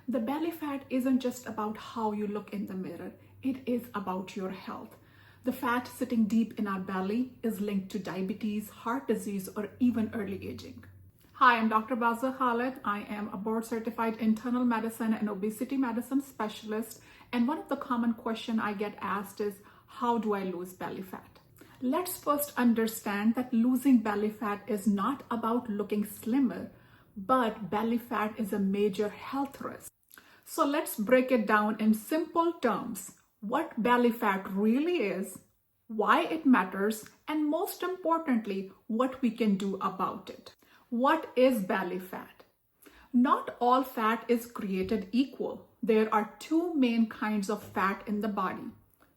The belly fat isn't just about how you look in the mirror, it is about your health. The fat sitting deep in our belly is linked to diabetes, heart disease, or even early aging. Hi, I'm Dr. Bazgha Khalid. I am a board-certified internal medicine and obesity medicine specialist. And one of the common questions I get asked is, how do I lose belly fat? Let's first understand that losing belly fat is not about looking slimmer, but belly fat is a major health risk. So let's break it down in simple terms. What belly fat really is, why it matters, and most importantly, what we can do about it. What is belly fat? Not all fat is created equal. There are two main kinds of fat in the body: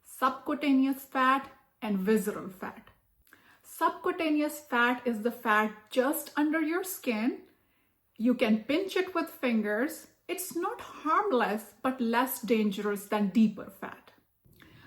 subcutaneous fat and visceral fat. Subcutaneous fat is the fat just under your skin. You can pinch it with fingers. It's not harmless, but less dangerous than deeper fat.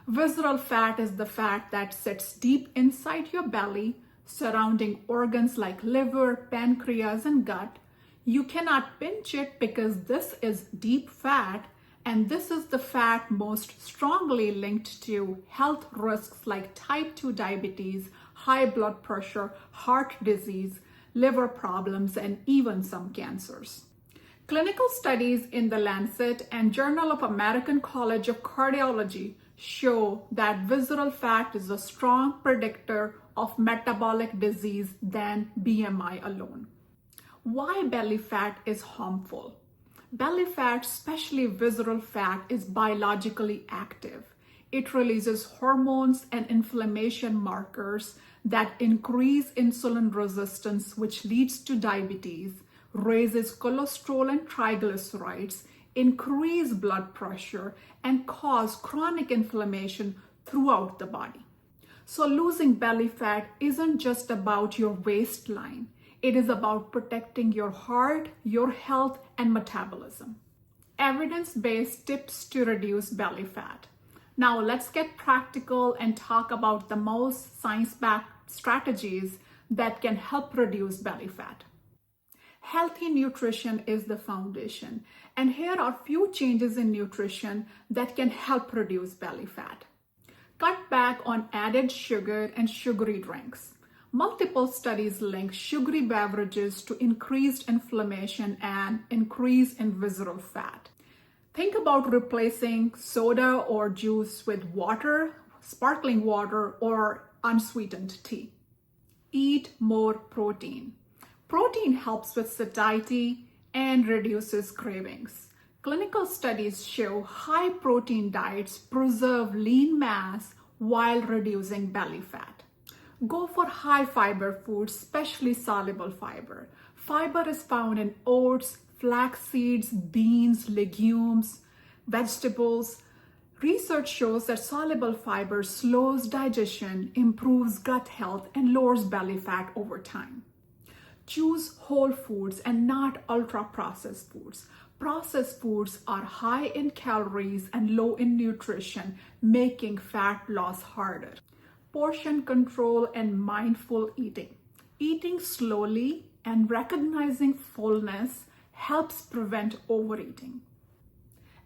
Visceral fat is the fat that sits deep inside your belly, surrounding organs like liver, pancreas, and gut. You cannot pinch it because this is deep fat, and this is the fat most strongly linked to health risks like type 2 diabetes, high blood pressure, heart disease, liver problems, and even some cancers. Clinical studies in The Lancet and Journal of American College of Cardiology show that visceral fat is a strong predictor of metabolic disease than BMI alone. Why belly fat is harmful? Belly fat, especially visceral fat, is biologically active. It releases hormones and inflammation markers that increase insulin resistance, which leads to diabetes, raises cholesterol and triglycerides, increase blood pressure, and cause chronic inflammation throughout the body. So losing belly fat isn't just about your waistline. It is about protecting your heart, your health, and metabolism. Evidence-based tips to reduce belly fat. Now let's get practical and talk about the most science-backed strategies that can help reduce belly fat. Healthy nutrition is the foundation, and here are a few changes in nutrition that can help reduce belly fat. Cut back on added sugar and sugary drinks. Multiple studies link sugary beverages to increased inflammation and increase in visceral fat. Think about replacing soda or juice with water, sparkling water, or unsweetened tea. Eat more protein. Protein helps with satiety and reduces cravings. Clinical studies show high protein diets preserve lean mass while reducing belly fat. Go for high fiber foods, especially soluble fiber. Fiber is found in oats, flax seeds, beans, legumes, vegetables. Research shows that soluble fiber slows digestion, improves gut health, and lowers belly fat over time. Choose whole foods and not ultra-processed foods. Processed foods are high in calories and low in nutrition, making fat loss harder. Portion control and mindful eating. Eating slowly and recognizing fullness helps prevent overeating.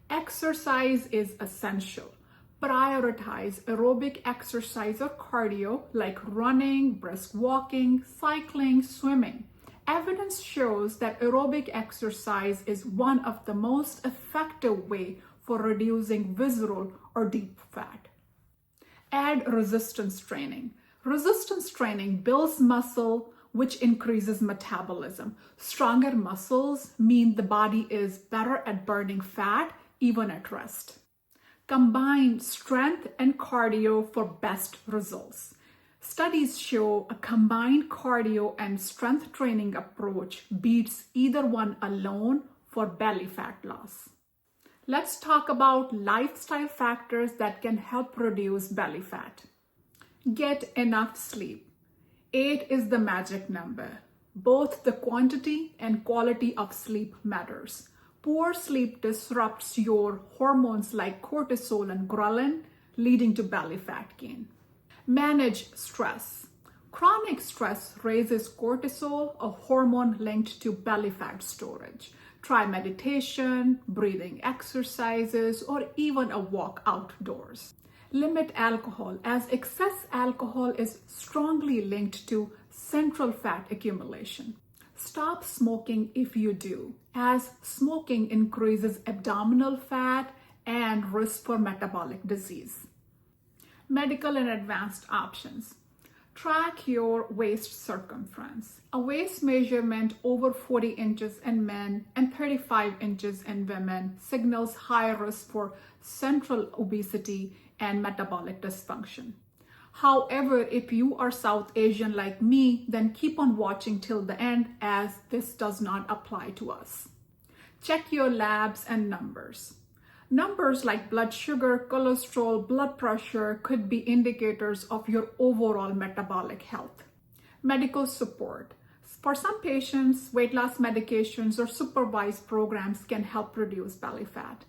Exercise is essential. Prioritize aerobic exercise or cardio like running, brisk walking, cycling, swimming. Evidence shows that aerobic exercise is one of the most effective ways for reducing visceral or deep fat. Add resistance training. Resistance training builds muscle, which increases metabolism. Stronger muscles mean the body is better at burning fat, even at rest. Combine strength and cardio for best results. Studies show a combined cardio and strength training approach beats either one alone for belly fat loss. Let's talk about lifestyle factors that can help reduce belly fat. Get enough sleep. 8 is the magic number. Both the quantity and quality of sleep matters. Poor sleep disrupts your hormones like cortisol and ghrelin, leading to belly fat gain. Manage stress. Chronic stress raises cortisol, a hormone linked to belly fat storage. Try meditation, breathing exercises, or even a walk outdoors. Limit alcohol, as excess alcohol is strongly linked to central fat accumulation. Stop smoking if you do, as smoking increases abdominal fat and risk for metabolic disease. Medical and advanced options. Track your waist circumference. A waist measurement over 40 inches in men and 35 inches in women signals high risk for central obesity and metabolic dysfunction. However, if you are South Asian like me, then keep on watching till the end, as this does not apply to us. Check your labs and numbers. Numbers like blood sugar, cholesterol, blood pressure could be indicators of your overall metabolic health. Medical support. For some patients, weight loss medications or supervised programs can help reduce belly fat.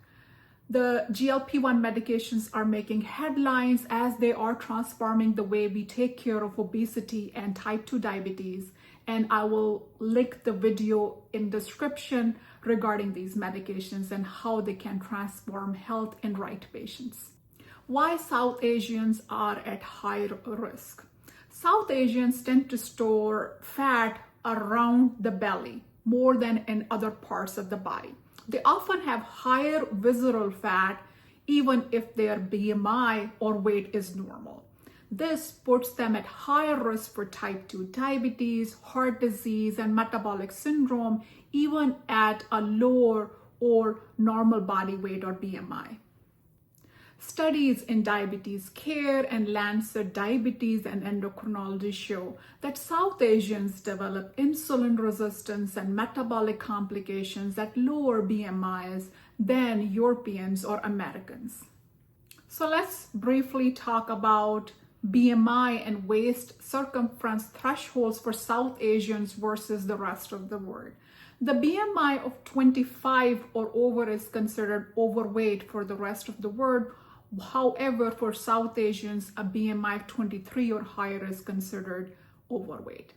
The GLP-1 medications are making headlines as they are transforming the way we take care of obesity and type 2 diabetes. And I will link the video in description regarding these medications and how they can transform health in right patients. Why South Asians are at higher risk. South Asians tend to store fat around the belly more than in other parts of the body. They often have higher visceral fat even if their BMI or weight is normal. This puts them at higher risk for type 2 diabetes, heart disease, and metabolic syndrome, even at a lower or normal body weight or BMI. Studies in diabetes care and Lancet Diabetes and Endocrinology show that South Asians develop insulin resistance and metabolic complications at lower BMIs than Europeans or Americans. So let's briefly talk about BMI and waist circumference thresholds for South Asians versus the rest of the world. The BMI of 25 or over is considered overweight for the rest of the world. However, for South Asians, a BMI of 23 or higher is considered overweight.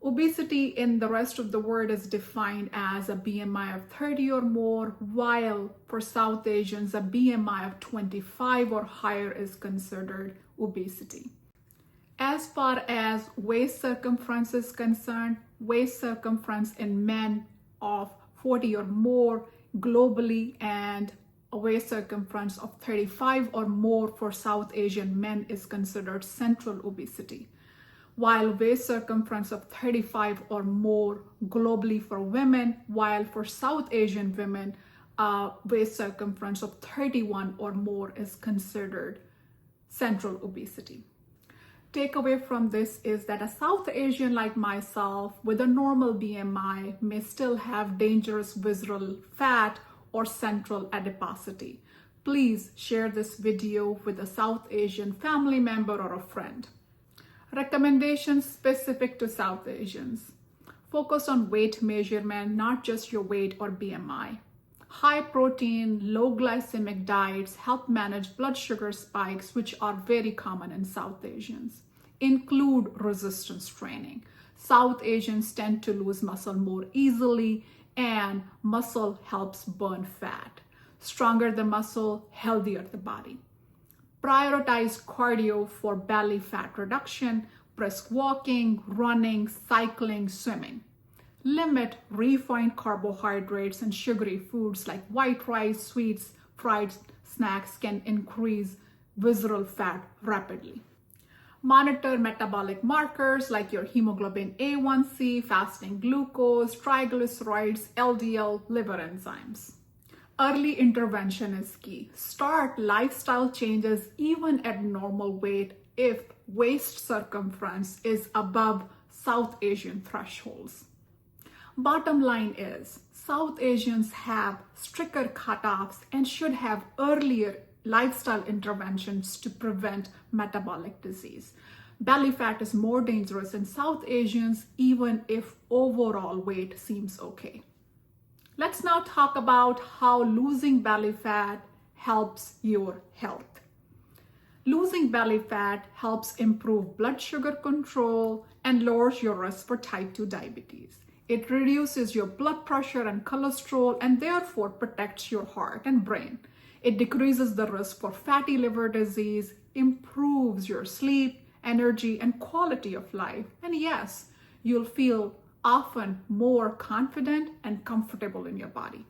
Obesity in the rest of the world is defined as a BMI of 30 or more, while for South Asians, a BMI of 25 or higher is considered obesity. As far as waist circumference is concerned, waist circumference in men of 40 or more globally and a waist circumference of 35 or more for South Asian men is considered central obesity, while waist circumference of 35 or more globally for women, while for South Asian women, waist circumference of 31 or more is considered central obesity. Takeaway from this is that a South Asian like myself with a normal BMI may still have dangerous visceral fat or central adiposity. Please share this video with a South Asian family member or a friend. Recommendations specific to South Asians. Focus on weight measurement, not just your weight or BMI. High protein, low glycemic diets help manage blood sugar spikes, which are very common in South Asians. Include resistance training. South Asians tend to lose muscle more easily, and muscle helps burn fat. Stronger the muscle, healthier the body. Prioritize cardio for belly fat reduction, brisk walking, running, cycling, swimming. Limit refined carbohydrates and sugary foods like white rice, sweets, fried snacks can increase visceral fat rapidly. Monitor metabolic markers like your hemoglobin A1C, fasting glucose, triglycerides, LDL, liver enzymes. Early intervention is key. Start lifestyle changes even at normal weight if waist circumference is above South Asian thresholds. Bottom line is, South Asians have stricter cutoffs and should have earlier lifestyle interventions to prevent metabolic disease. Belly fat is more dangerous in South Asians, even if overall weight seems okay. Let's now talk about how losing belly fat helps your health. Losing belly fat helps improve blood sugar control and lowers your risk for type 2 diabetes. It reduces your blood pressure and cholesterol and therefore protects your heart and brain. It decreases the risk for fatty liver disease, improves your sleep, energy, and quality of life. And yes, you'll feel often more confident and comfortable in your body.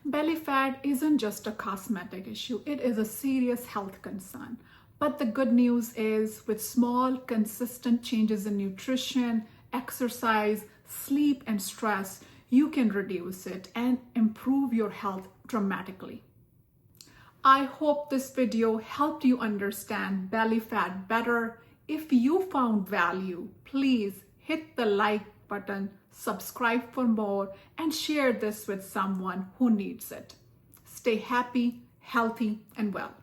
Belly fat isn't just a cosmetic issue, it is a serious health concern. But the good news is, with small, consistent changes in nutrition, exercise, sleep, and stress, you can reduce it and improve your health dramatically. I hope this video helped you understand belly fat better. If you found value, please hit the like button, subscribe for more, and share this with someone who needs it. Stay happy, healthy, and well.